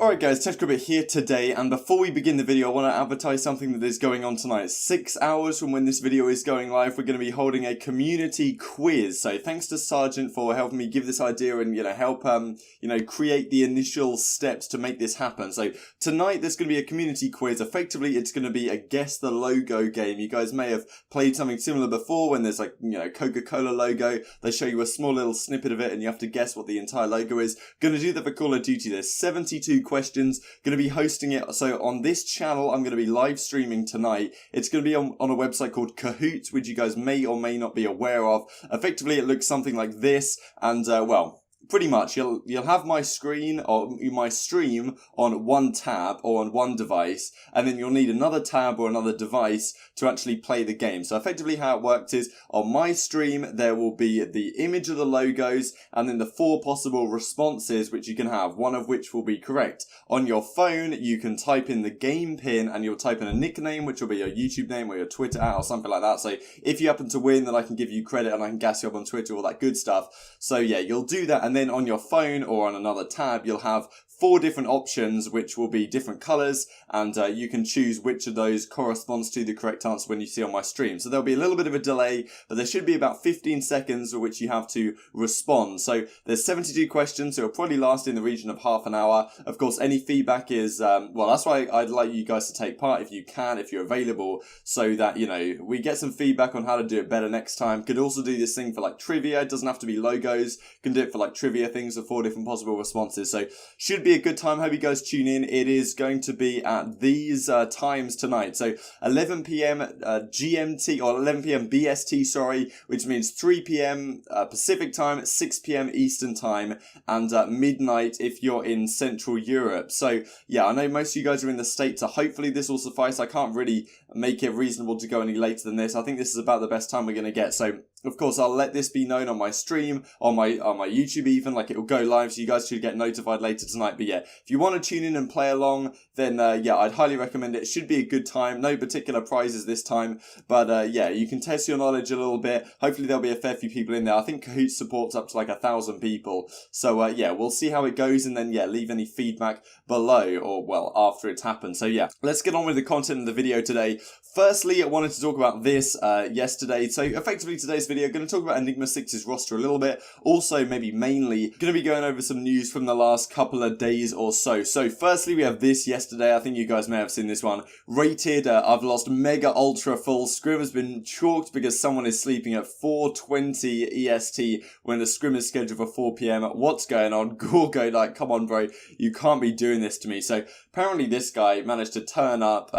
Alright guys, TechCribbit here today, and before we begin the video I want to advertise something that is going on tonight. 6 hours from when this video is going live, we're going to be holding a community quiz. So thanks to Sargent for helping me give this idea and help create the initial steps to make this happen. So tonight there's going to be a community quiz. Effectively it's going to be a guess the logo game. You guys may have played something similar before when there's Coca-Cola logo. They show you a small little snippet of it and you have to guess what the entire logo is. Going to do that for Call of Duty. There's 72 questions, going to be hosting it. So on this channel, I'm going to be live streaming tonight. It's going to be on a website called Kahoot, which you guys may or may not be aware of. Effectively, it looks something like this, and pretty much you'll have my screen or my stream on one tab or on one device, and then you'll need another tab or another device to actually play the game. So effectively how it works is on my stream there will be the image of the logos and then the 4 possible responses which you can have, one of which will be correct. On your phone you can type in the game pin and you'll type in a nickname which will be your YouTube name or your Twitter @ or something like that. So if you happen to win, then I can give you credit and I can gas you up on Twitter, all that good stuff. So yeah, you'll do that, and then on your phone or on another tab you'll have 4 different options which will be different colours, and you can choose which of those corresponds to the correct answer when you see on my stream. So there'll be a little bit of a delay, but there should be about 15 seconds which you have to respond. So there's 72 questions, so it'll probably last in the region of half an hour. Of course, any feedback is, that's why I'd like you guys to take part if you can, if you're available, so that, we get some feedback on how to do it better next time. Could also do this thing for like trivia. It doesn't have to be logos. Can do it for like trivia things with 4 different possible responses. So should be a good time. Hope you guys tune in. It is going to be at these times tonight. So 11 p.m. GMT or 11 p.m. BST, sorry, which means 3 p.m. Pacific time, 6 p.m. Eastern time, and midnight if you're in Central Europe. So yeah, I know most of you guys are in the States, so hopefully this will suffice. I can't really make it reasonable to go any later than this. I think this is about the best time we're going to get. So of course, I'll let this be known on my stream, on my YouTube even, like it will go live, so you guys should get notified later tonight. But yeah, if you want to tune in and play along, then yeah, I'd highly recommend it. It should be a good time. No particular prizes this time, but yeah, you can test your knowledge a little bit. Hopefully there'll be a fair few people in there. I think Kahoot supports up to like 1,000 people. So yeah, we'll see how it goes, and then yeah, leave any feedback below or well after it's happened. So yeah, let's get on with the content of the video today. Firstly, I wanted to talk about this yesterday. So effectively today's video, I'm going to talk about Enigma6's roster a little bit. Also, maybe mainly, going to be going over some news from the last couple of days or so. So firstly, we have this yesterday. I think you guys may have seen this one. Rated, I've lost mega ultra full. Scrim has been chalked because someone is sleeping at 4:20 EST when the scrim is scheduled for 4 p.m. What's going on? Gorgo, like, come on, bro. You can't be doing this to me. So apparently this guy managed to turn up,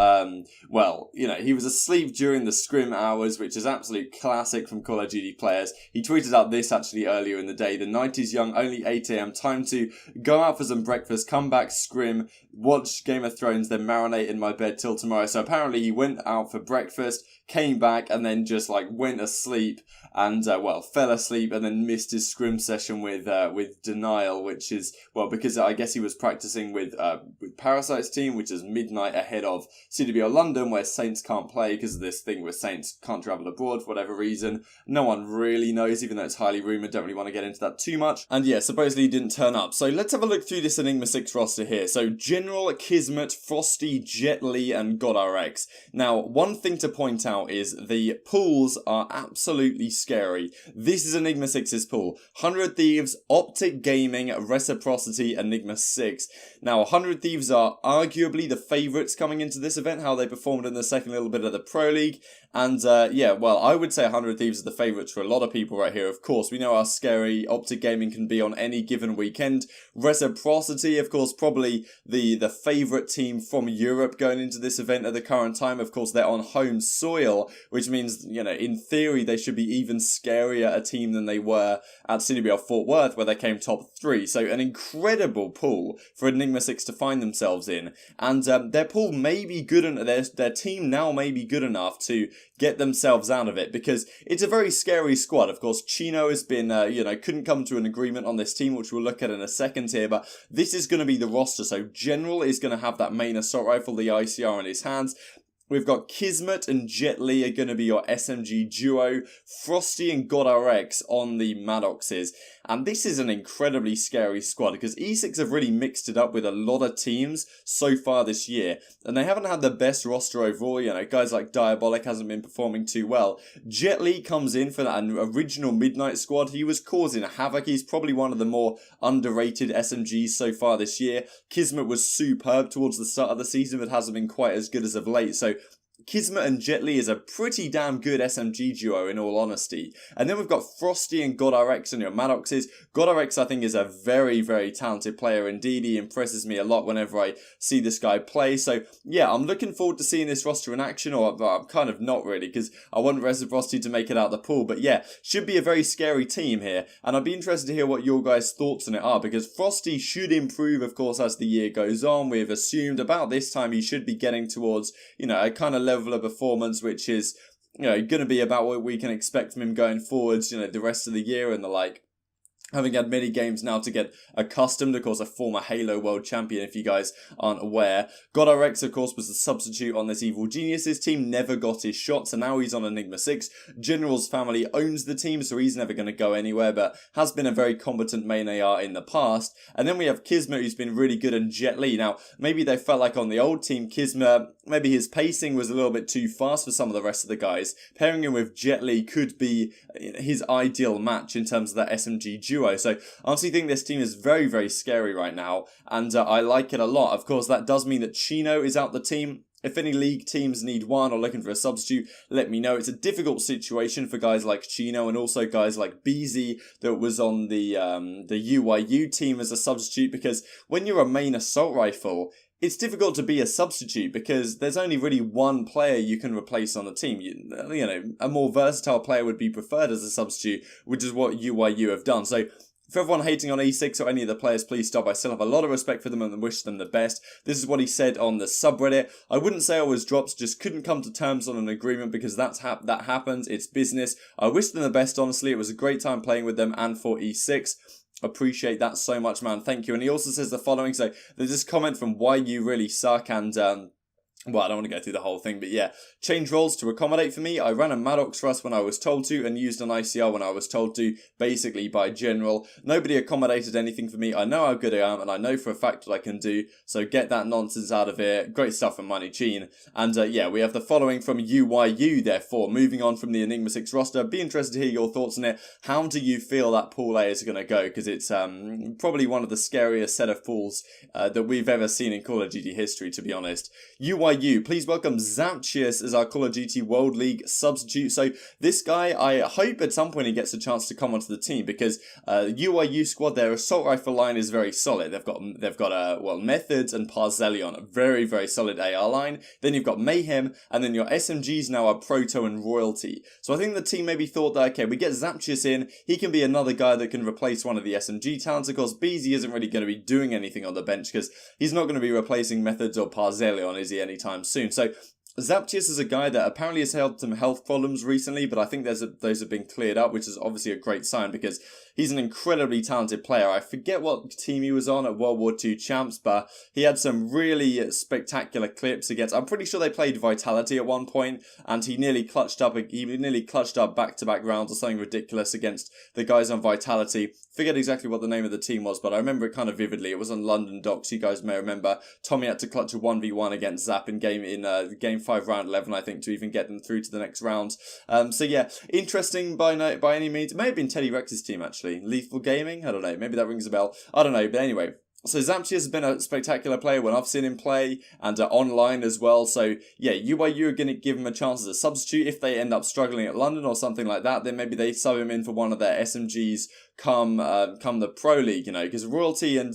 he was asleep during the scrim hours, which is absolute classic from Call of Duty players. He tweeted out this actually earlier in the day. The night is young, only 8 a.m. Time to go out for some breakfast, come back, scrim, watch Game of Thrones, then marinate in my bed till tomorrow. So apparently he went out for breakfast, came back, and then just went asleep and fell asleep and then missed his scrim session with Denial, which is because I guess he was practicing with Parasite's team, which is midnight ahead of CWL London, where Saints can't play because of this thing where Saints can't travel abroad for whatever reason. No one really knows, even though it's highly rumoured. Don't really want to get into that too much. And yeah, supposedly he didn't turn up. So let's have a look through this Enigma6 roster here. So General, Kismet, Frosty, Jet Li, and GodRx. Now, one thing to point out is the pools are absolutely scary. This is Enigma6's pool. 100 Thieves, Optic Gaming, Reciprocity, Enigma6. Now, 100 Thieves are arguably the favourites coming into this event, how they performed in the second little bit of the Pro League. And I would say 100 Thieves are the favourites for a lot of people right here. Of course, we know how scary Optic Gaming can be on any given weekend. Reciprocity, of course, probably the favourite team from Europe going into this event at the current time. Of course, they're on home soil, which means, in theory, they should be even scarier a team than they were at CWL Fort Worth, where they came top 3. So an incredible pool for Enigma6 to find themselves in. And their pool may be good, and their team now may be good enough to get themselves out of it, because it's a very scary squad. Of course, Chino has been, couldn't come to an agreement on this team, which we'll look at in a second here, but this is going to be the roster. So General is going to have that main assault rifle, the ICR, in his hands. We've got Kismet and Jet Li are going to be your SMG duo, Frosty and GodRx on the Maddoxes. And this is an incredibly scary squad because E6 have really mixed it up with a lot of teams so far this year. And they haven't had the best roster overall, you know, guys like Diabolic hasn't been performing too well. Jet Li comes in for that original Midnight squad. He was causing havoc. He's probably one of the more underrated SMGs so far this year. Kismet was superb towards the start of the season, but hasn't been quite as good as of late. So Kismet and Jet Li is a pretty damn good SMG duo in all honesty. And then we've got Frosty and GodRx on your Maddoxes. GodRx I think is a very, very talented player indeed. He impresses me a lot whenever I see this guy play. So yeah, I'm looking forward to seeing this roster in action, or I'm kind of not really because I want Frosty to make it out the pool. But yeah, should be a very scary team here. And I'd be interested to hear what your guys' thoughts on it are, because Frosty should improve of course as the year goes on. We've assumed about this time he should be getting towards, you know, a kind of level of performance which is, you know, going to be about what we can expect from him going forwards, you know, the rest of the year and the like. Having had many games now to get accustomed, of course, a former Halo World Champion, if you guys aren't aware. GodRx, of course, was the substitute on this Evil Geniuses team, never got his shot, so now he's on Enigma6. General's family owns the team, so he's never going to go anywhere, but has been a very competent main AR in the past. And then we have Kismet, who's been really good, and Jet Li. Now, maybe they felt like on the old team, Kismet, maybe his pacing was a little bit too fast for some of the rest of the guys. Pairing him with Jet Li could be his ideal match in terms of that SMG duo. So I honestly think this team is very, very scary right now, and I like it a lot. Of course, that does mean that Chino is out the team. If any league teams need one or looking for a substitute, let me know. It's a difficult situation for guys like Chino and also guys like BZ that was on the UYU team as a substitute, because when you're a main assault rifle, it's difficult to be a substitute because there's only really one player you can replace on the team. You know, a more versatile player would be preferred as a substitute, which is what UYU have done. So for everyone hating on E6 or any of the players, please stop. I still have a lot of respect for them and wish them the best. This is what he said on the subreddit. I wouldn't say I was dropped, just couldn't come to terms on an agreement because that happens. It's business. I wish them the best, honestly. It was a great time playing with them and for E6. Appreciate that so much, man. Thank you. And he also says the following. So there's this comment from Why You Really Suck, and well, I don't want to go through the whole thing, but yeah. Change roles to accommodate for me. I ran a Maddox thrust when I was told to and used an ICR when I was told to, basically by General. Nobody accommodated anything for me. I know how good I am and I know for a fact what I can do, so get that nonsense out of here. Great stuff from Money Gene. And yeah, we have the following from UYU, therefore. Moving on from the Enigma6 roster, be interested to hear your thoughts on it. How do you feel that pool A is going to go? Because it's probably one of the scariest set of pools that we've ever seen in Call of Duty history, to be honest. UYU, please welcome Zaptius as our Call of Duty World League substitute. So this guy, I hope at some point he gets a chance to come onto the team, because UYU squad, their assault rifle line is very solid. They've got well, Methods and Parzelion, a very, very solid AR line. Then you've got Mayhem, and then your SMGs now are Proto and Royalty. So I think the team maybe thought that, okay, we get Zaptius in, he can be another guy that can replace one of the SMG talents. Of course, Beezy isn't really going to be doing anything on the bench because he's not going to be replacing Methods or Parzelion, is he, anytime soon. So Zaptius is a guy that apparently has had some health problems recently, but I think those have been cleared up, which is obviously a great sign because he's an incredibly talented player. I forget what team he was on at World War II Champs, but he had some really spectacular clips against, I'm pretty sure they played Vitality at one point, and he nearly clutched up back-to-back rounds or something ridiculous against the guys on Vitality. Forget exactly what the name of the team was, but I remember it kind of vividly. It was on London Docks, you guys may remember. Tommy had to clutch a 1v1 against Zap in game 5 round 11, I think, to even get them through to the next round. So yeah, interesting by any means. It may have been Teddy Rex's team, actually. Lethal Gaming? I don't know. Maybe that rings a bell. I don't know, but anyway. So Zaptius has been a spectacular player when I've seen him play, and online as well. So yeah, UYU are going to give him a chance as a substitute. If they end up struggling at London or something like that, then maybe they sub him in for one of their SMGs come the Pro League, you know, because Royalty and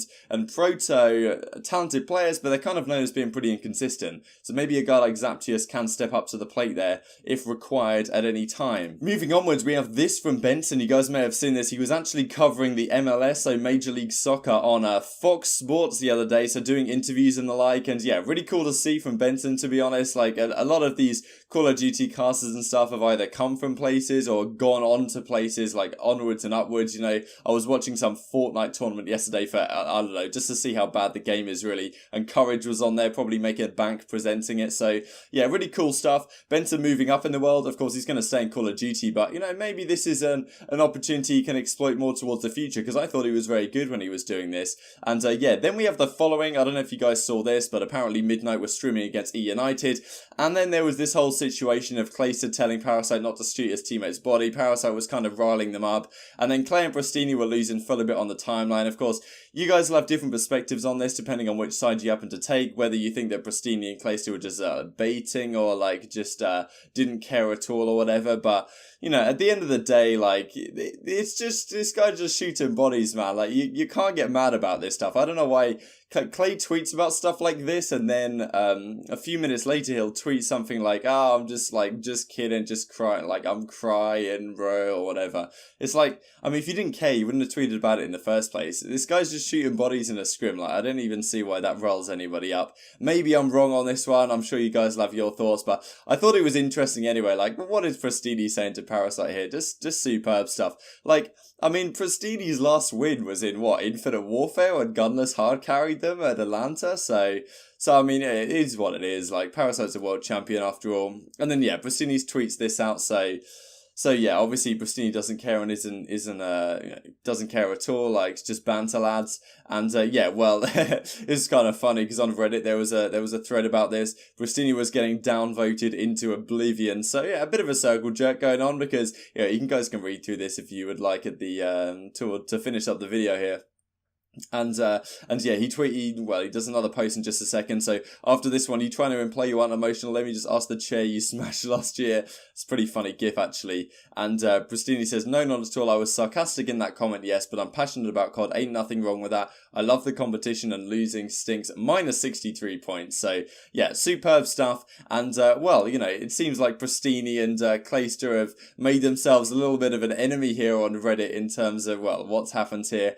Proto are talented players, but they're kind of known as being pretty inconsistent. So maybe a guy like Zaptius can step up to the plate there if required at any time. Moving onwards, we have this from Benson. You guys may have seen this. He was actually covering the MLS, so Major League Soccer, on Fox Sports the other day, so doing interviews and the like, and yeah, really cool to see from Benson, to be honest. Like a lot of these Call of Duty casters and stuff have either come from places or gone on to places, like onwards and upwards. You know, I was watching some Fortnite tournament yesterday for, I don't know, just to see how bad the game is really, and Courage was on there, probably making a bank presenting it. So yeah, really cool stuff. Benton moving up in the world. Of course, he's going to stay in Call of Duty, but you know, maybe this is an opportunity he can exploit more towards the future, because I thought he was very good when he was doing this. And yeah, then we have the following. I don't know if you guys saw this, but apparently Midnight was streaming against E United, and then there was this whole situation of Clayster telling Parasite not to shoot his teammate's body. Parasite was kind of riling them up, and then Clay and Pristini were losing full a bit on the timeline. Of course, you guys will have different perspectives on this depending on which side you happen to take, whether you think that Pristini and Clayster were just baiting, or like just didn't care at all or whatever. But you know, at the end of the day, like, it's just, this guy just shooting bodies, man. Like, you can't get mad about this stuff. I don't know why Clay tweets about stuff like this, and then a few minutes later he'll tweet something like, oh, I'm just kidding, just crying, like, I'm crying, bro, or whatever. It's like, I mean, if you didn't care, you wouldn't have tweeted about it in the first place. This guy's just shooting bodies in a scrim. Like, I don't even see why that riles anybody up. Maybe I'm wrong on this one. I'm sure you guys will have your thoughts, but I thought it was interesting anyway. Like, what is Pristini saying to Parasite here? Just superb stuff. Like, I mean, Pristini's last win was in, what, Infinite Warfare, when Gunless hard carried them at Atlanta, so I mean, it is what it is. Like, Parasite's a world champion after all. And then, yeah, Pristini tweets this out, so yeah, obviously Pristini doesn't care and doesn't care at all. Like, it's just banter, lads. And yeah, well, it's kind of funny because on Reddit there was a thread about this. Pristini was getting downvoted into oblivion. So yeah, a bit of a circle jerk going on, because you guys can read through this if you would like at the to finish up the video here. And yeah, he does another post in just a second. So after this one, you trying to imply you aren't emotional? Let me just ask the chair you smashed last year. It's a pretty funny gif, actually. And Pristini says, no, not at all. I was sarcastic in that comment, yes, but I'm passionate about COD. Ain't nothing wrong with that. I love the competition, and losing stinks. Minus 63 points. So yeah, superb stuff. And well, you know, it seems like Pristini and Clayster have made themselves a little bit of an enemy here on Reddit in terms of, well, what's happened here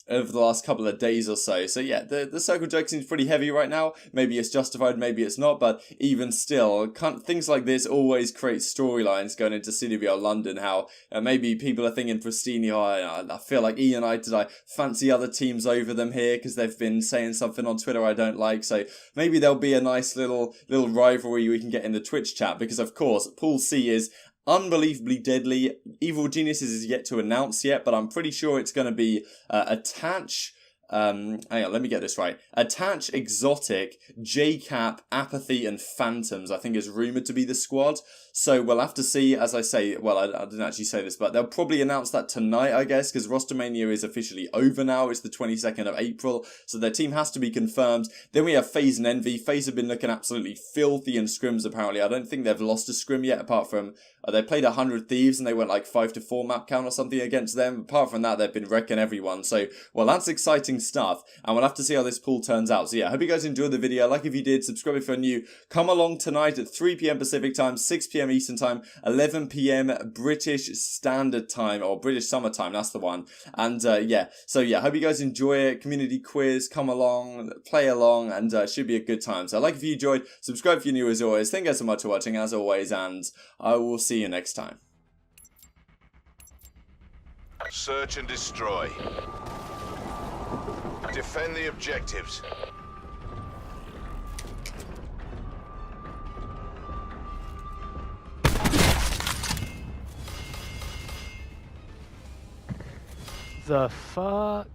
over the last couple of days or so. So yeah, the circle jerk seems pretty heavy right now. Maybe it's justified, maybe it's not, but even still, things like this always create storylines going into CWL London, how maybe people are thinking Pristini, I feel like E United, I fancy other teams over them here because they've been saying something on Twitter I don't like, so maybe there'll be a nice little rivalry we can get in the Twitch chat, because of course, Pool C is unbelievably deadly. Evil Geniuses is yet to announce yet, but I'm pretty sure it's going to be Attach. Hang on, let me get this right. Attach, Exotic, J-Cap, Apathy, and Phantoms, I think, is rumoured to be the squad. So we'll have to see, as I say, well, I didn't actually say this, but they'll probably announce that tonight, I guess, because Rostermania is officially over now. It's the 22nd of April, so their team has to be confirmed. Then we have FaZe and Envy. FaZe have been looking absolutely filthy in scrims, apparently. I don't think they've lost a scrim yet, apart from they played 100 Thieves and they went like 5-4 map count or something against them. Apart from that, they've been wrecking everyone. So, well, that's exciting stuff, and we'll have to see how this pool turns out. So yeah, I hope you guys enjoyed the video. Like if you did, subscribe if you're new. Come along tonight at 3 PM Pacific time, 6 PM Eastern time, 11 PM British Standard Time, or British Summer Time, that's the one. And yeah, so yeah, hope you guys enjoy it. Community quiz, come along, play along, and should be a good time. So like if you enjoyed, subscribe if you're new as always. Thank you guys so much for watching as always, and I will see you next time. Search and destroy. Defend the objectives. The fuck?